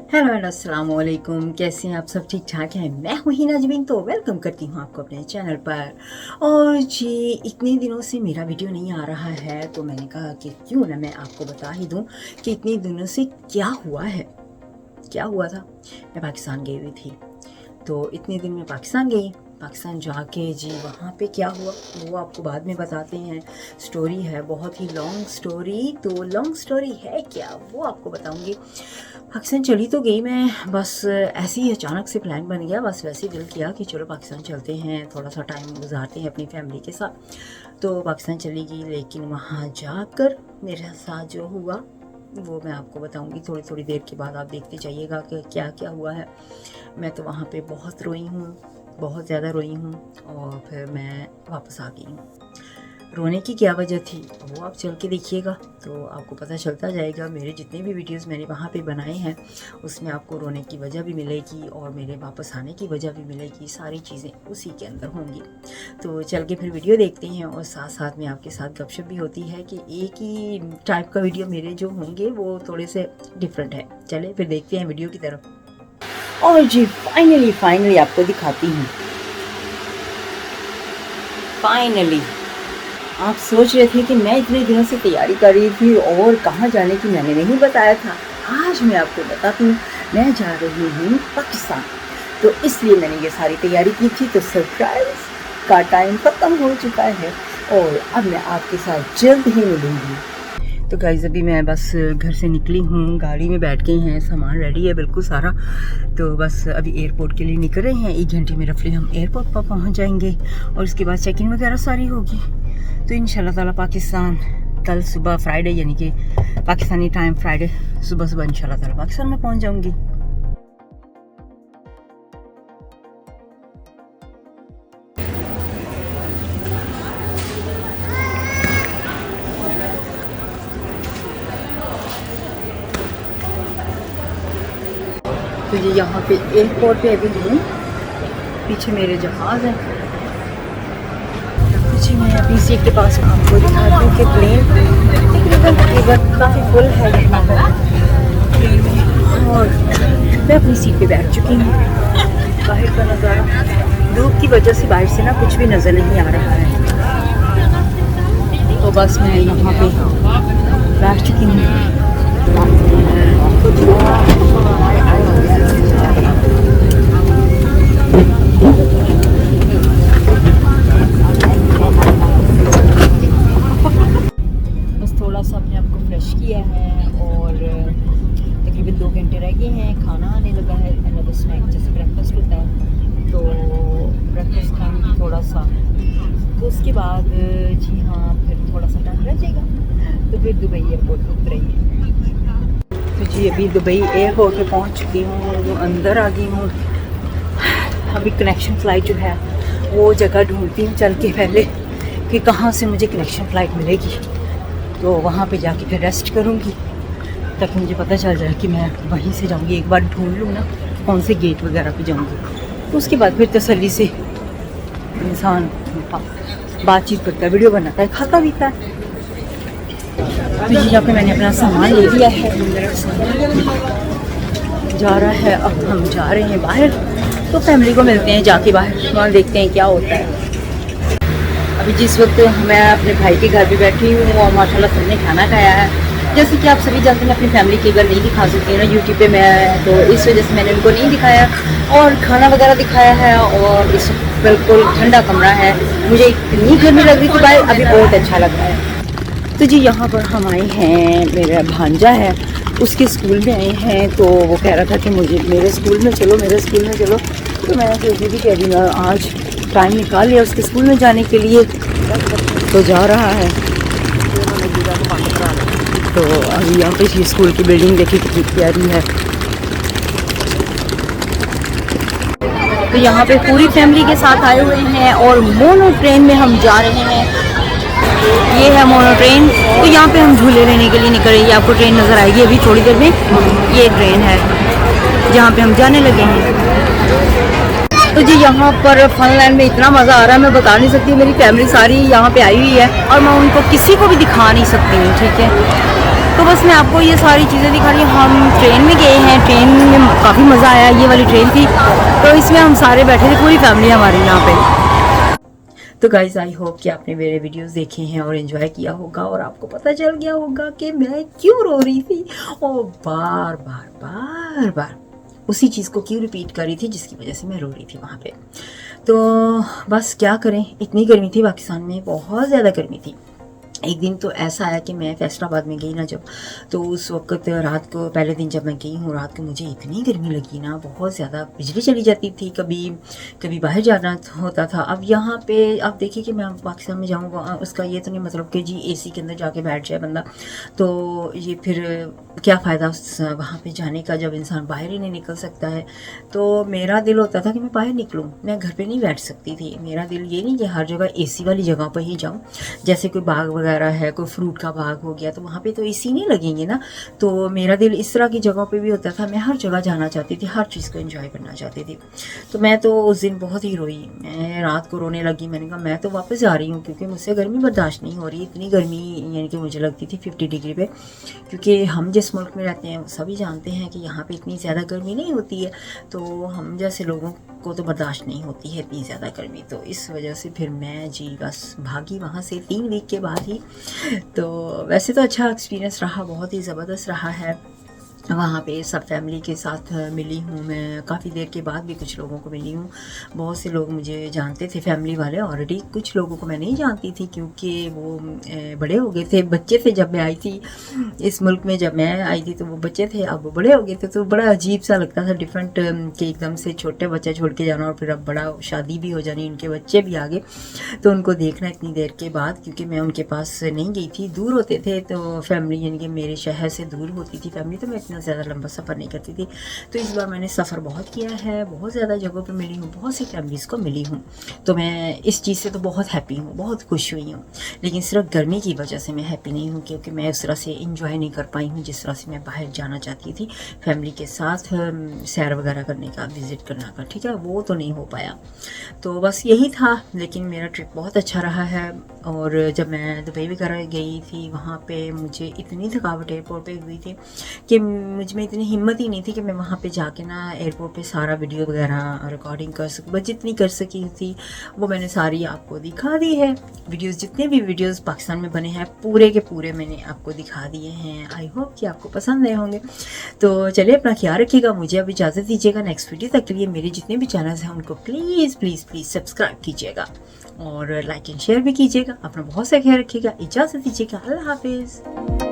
Hello and अस्सलाम वालेकुम। कैसे हैं आप? सब ठीक ठाक हैं? मैं हूँ हिना जबीन, तो वेलकम करती हूँ आपको अपने चैनल पर। और जी, इतने दिनों से मेरा वीडियो नहीं आ रहा है, तो मैंने कहा कि क्यों ना मैं आपको बता ही दूँ कि इतने दिनों से क्या हुआ है। क्या हुआ था, मैं पाकिस्तान गई हुई थी, तो इतने दिन में पाकिस्तान गई। पाकिस्तान जाके जी वहाँ पे क्या हुआ वो आपको बाद में बताते हैं। स्टोरी है बहुत ही लॉन्ग स्टोरी, तो लॉन्ग स्टोरी है क्या वो आपको बताऊँगी। पाकिस्तान चली तो गई मैं, बस ऐसे ही अचानक से प्लान बन गया। बस वैसे ही दिल किया कि चलो पाकिस्तान चलते हैं, थोड़ा सा टाइम गुजारते हैं अपनी फैमिली के साथ। तो पाकिस्तान चली गई, लेकिन वहाँ जाकर मेरे साथ जो हुआ वो मैं आपको बताऊंगी थोड़ी थोड़ी देर के बाद। आप देखते जाइएगा कि क्या क्या हुआ है। मैं तो वहाँ पे बहुत रोई हूँ, बहुत ज़्यादा रोई हूँ, और फिर मैं वापस आ गई हूँ। रोने की क्या वजह थी वो आप चल के देखिएगा तो आपको पता चलता जाएगा। मेरे जितने भी वीडियोस मैंने वहाँ पे बनाए हैं उसमें आपको रोने की वजह भी मिलेगी और मेरे वापस आने की वजह भी मिलेगी। सारी चीज़ें उसी के अंदर होंगी। तो चल के फिर वीडियो देखते हैं, और साथ साथ में आपके साथ गपशप भी होती है कि एक ही टाइप का वीडियो मेरे जो होंगे वो थोड़े से डिफरेंट है। चले फिर देखते हैं वीडियो की तरफ। और जी फाइनली आपको दिखाती हूँ। फाइनली आप सोच रहे थे कि मैं इतने दिनों से तैयारी कर रही थी और कहाँ जाने की मैंने नहीं बताया था। आज मैं आपको बताती हूँ, मैं जा रही हूँ पाकिस्तान। तो इसलिए मैंने ये सारी तैयारी की थी। तो सरप्राइज का टाइम ख़त्म हो चुका है और अब मैं आपके साथ जल्द ही मिलूँगी। तो गाइस अभी मैं बस घर से निकली हूँ, गाड़ी में बैठ गए हैं, सामान रेडी है बिल्कुल सारा। तो बस अभी एयरपोर्ट के लिए निकल रहे हैं। 1 घंटे में रफली हम एयरपोर्ट पर पहुँच जाएंगे और उसके बाद चेकिंग वगैरह सारी होगी। तो इंशाल्लाह ताला पाकिस्तान कल सुबह फ्राइडे, यानी कि पाकिस्तानी टाइम फ्राइडे सुबह इंशाल्लाह ताला पाकिस्तान में पहुँच जाऊँगी। तो ये यहाँ पे एयरपोर्ट पे अभी हूँ, पीछे मेरे जहाज़ हैं। पीछे मैं अपनी सीट के पास आपको दिखाती हूँ कि प्लेन तकरीबन काफ़ी फुल है यहाँ पर प्लेन में, और मैं अपनी सीट पे बैठ चुकी हूँ। बाहर का नज़ारा, धूप की वजह से बाहर से ना कुछ भी नज़र नहीं आ रहा है। तो बस मैं यहाँ पे बैठ चुकी हूँ। बस थोड़ा सा अपने आप को फ्रेश किया है और तकरीबन 2 घंटे रह गए हैं। खाना आने लगा है, अनदर स्नैक जैसे ब्रेकफास्ट होता है, तो ब्रेकफास्ट खाऊंगी थोड़ा सा। तो उसके बाद जी हाँ फिर थोड़ा सा टाइम रह जाएगा, तो फिर दुबई एयरपोर्ट पर उतरेंगे। तो जी अभी दुबई एयरपोर्ट पे पहुंच चुकी हूँ, अंदर आ गई हूँ। अभी कनेक्शन फ़्लाइट जो है वो जगह ढूंढती हूँ चल के पहले कि कहाँ से मुझे कनेक्शन फ़्लाइट मिलेगी। तो वहाँ पे जाके फिर रेस्ट करूँगी ताकि मुझे पता चल जाए कि मैं वहीं से जाऊँगी। एक बार ढूंढ लूँ ना कौन से गेट वगैरह पे जाऊँगी, तो उसके बाद फिर तसल्ली से इंसान बातचीत करता है, वीडियो बनाता है, खाता पीता है। तो यहाँ पे मैंने अपना सामान ले लिया है, जा रहा है। अब हम जा रहे हैं बाहर, तो फैमिली को मिलते हैं जाके बाहर, वहाँ देखते हैं क्या होता है। अभी जिस वक्त मैं अपने भाई के घर पे बैठी हूँ और माशाल्लाह सबने खाना खाया है। जैसे कि आप सभी जानते हैं अपनी फैमिली के घर नहीं दिखा सकती ना यूट्यूब पे मैं, तो इस वजह से मैंने उनको नहीं दिखाया और खाना वगैरह दिखाया है। और इस बिल्कुल ठंडा कमरा है, मुझे इतनी गर्मी लग रही थी भाई, अभी बहुत अच्छा लग रहा है। तो जी यहाँ पर हम आए हैं, मेरा भांजा है उसके स्कूल में आए हैं। तो वो कह रहा था कि मुझे मेरे स्कूल में चलो, मेरे स्कूल में चलो। तो मैंने सोची थी कि अभी मैं आज टाइम निकाल लिया उसके स्कूल में जाने के लिए, तो जा रहा है। तो अभी यहाँ पे स्कूल की बिल्डिंग देखिए कितनी प्यारी है। तो यहाँ पे पूरी फैमिली के साथ आए हुए हैं और मोनो ट्रेन में हम जा रहे हैं। ये है मोनो ट्रेन। तो यहाँ पे हम झूले लेने के लिए निकल रही है, आपको ट्रेन नज़र आएगी अभी थोड़ी देर में। ये ट्रेन है जहाँ पे हम जाने लगे हैं। तो जी यहाँ पर फनलैंड में इतना मज़ा आ रहा है मैं बता नहीं सकती। मेरी फैमिली सारी यहाँ पे आई हुई है और मैं उनको किसी को भी दिखा नहीं सकती हूँ, ठीक है। तो बस मैं आपको ये सारी चीज़ें दिखा रही हूँ। हम ट्रेन में गए हैं, ट्रेन में काफ़ी मज़ा आया, ये वाली ट्रेन थी तो इसमें हम सारे बैठे थे, पूरी फैमिली हमारी यहाँ पे। तो गाइज आई होप कि आपने मेरे वीडियोस देखे हैं और एंजॉय किया होगा और आपको पता चल गया होगा कि मैं क्यों रो रही थी और बार बार बार बार उसी चीज़ को क्यों रिपीट कर रही थी जिसकी वजह से मैं रो रही थी वहाँ पे। तो बस क्या करें, इतनी गर्मी थी पाकिस्तान में, बहुत ज़्यादा गर्मी थी। एक दिन तो ऐसा आया कि मैं फैसलाबाद में गई ना जब, तो उस वक्त रात को, पहले दिन जब मैं गई हूँ, रात को मुझे इतनी गर्मी लगी ना, बहुत ज़्यादा बिजली चली जाती थी, कभी बाहर जाना होता था। अब यहाँ पे आप देखिए कि मैं पाकिस्तान में जाऊँगा, उसका ये तो नहीं मतलब कि जी एसी के अंदर जाके बैठ जाए बंदा, तो ये फिर क्या फ़ायदा वहाँ पे जाने का जब इंसान बाहर ही नहीं निकल सकता है। तो मेरा दिल होता था कि मैं बाहर निकलूँ, मैं घर पे नहीं बैठ सकती थी। मेरा दिल ये नहीं कि हर जगह एसी वाली जगह पर ही जाऊँ, जैसे कोई बाग वगैरह है, कोई फ्रूट का बाग हो गया तो वहाँ पे तो एसी नहीं लगेंगे ना। तो मेरा दिल इस तरह की जगहों पे भी होता था, मैं हर जगह जाना चाहती थी, हर चीज़ को एंजॉय करना चाहती थी। तो मैं तो उस दिन बहुत ही रोई, मैं रात को रोने लगी। मैंने कहा मैं तो वापस जा रही हूँ क्योंकि मुझसे गर्मी बर्दाश्त नहीं हो रही, इतनी गर्मी यानी कि मुझे लगती थी 50 डिग्री पे, क्योंकि हम जिस मुल्क में रहते हैं सभी जानते हैं कि यहाँ पे इतनी ज़्यादा गर्मी नहीं होती है, तो हम जैसे लोगों को तो बर्दाश्त नहीं होती है इतनी ज़्यादा गर्मी। तो इस वजह से फिर मैं जी बस भागी वहाँ से 3 वीक के बाद ही। तो वैसे तो अच्छा एक्सपीरियंस रहा, बहुत ही ज़बरदस्त रहा है। वहाँ पे सब फैमिली के साथ मिली हूँ मैं, काफ़ी देर के बाद भी कुछ लोगों को मिली हूँ। बहुत से लोग मुझे जानते थे, फैमिली वाले ऑलरेडी, कुछ लोगों को मैं नहीं जानती थी क्योंकि वो बड़े हो गए थे, बच्चे थे जब मैं आई थी इस मुल्क में। जब मैं आई थी तो वो बच्चे थे, अब वो बड़े हो गए थे, तो बड़ा अजीब सा लगता था, डिफरेंट कि एकदम से छोटे बच्चा छोड़ के जाना और फिर अब बड़ा शादी भी हो जानी, उनके बच्चे भी आ गए, तो उनको देखना इतनी देर के बाद, क्योंकि मैं उनके पास नहीं गई थी, दूर होते थे तो फैमिली, यानी कि मेरे शहर से दूर होती थी फैमिली, तो मैं इतना ज़्यादा लंबा सफ़र नहीं करती थी। तो इस बार मैंने सफ़र बहुत किया है, बहुत ज़्यादा जगहों पर मिली हूँ, बहुत सी फैमिलीज़ को मिली हूँ, तो मैं इस चीज़ से तो बहुत हैप्पी हूँ, बहुत खुश हुई हूँ। लेकिन सिर्फ गर्मी की वजह से मैं हैप्पी नहीं हूँ, क्योंकि मैं उस तरह से इंजॉय नहीं कर पाई हूँ जिस तरह से मैं बाहर जाना चाहती थी फैमिली के साथ, सैर वगैरह करने का, विज़िट करने का, ठीक है, वो तो नहीं हो पाया। तो बस यही था, लेकिन मेरा ट्रिप बहुत अच्छा रहा है। और जब मैं दुबई वगैरह गई थी वहाँ पे मुझे इतनी थकावट एयरपोर्ट पे हुई थी कि मुझ में इतनी हिम्मत ही नहीं थी कि मैं वहाँ पे जाके ना एयरपोर्ट पे सारा वीडियो वगैरह रिकॉर्डिंग कर सकूँ। बस जितनी कर सकी थी वो मैंने सारी आपको दिखा दी है। वीडियोस, जितने भी वीडियोस पाकिस्तान में बने हैं पूरे के पूरे मैंने आपको दिखा दिए हैं। आई होप कि आपको पसंद आए होंगे। तो चलिए अपना ख्याल रखिएगा, मुझे अब इजाज़त दीजिएगा। नेक्स्ट वीडियो तक के लिए मेरे जितने भी चैनल्स हैं उनको प्लीज़ प्लीज़ प्लीज़ सब्सक्राइब कीजिएगा और लाइक एंड शेयर भी कीजिएगा। अपना बहुत सा ख्याल रखिएगा, इजाज़त दीजिएगा, अल्लाह हाफिज़।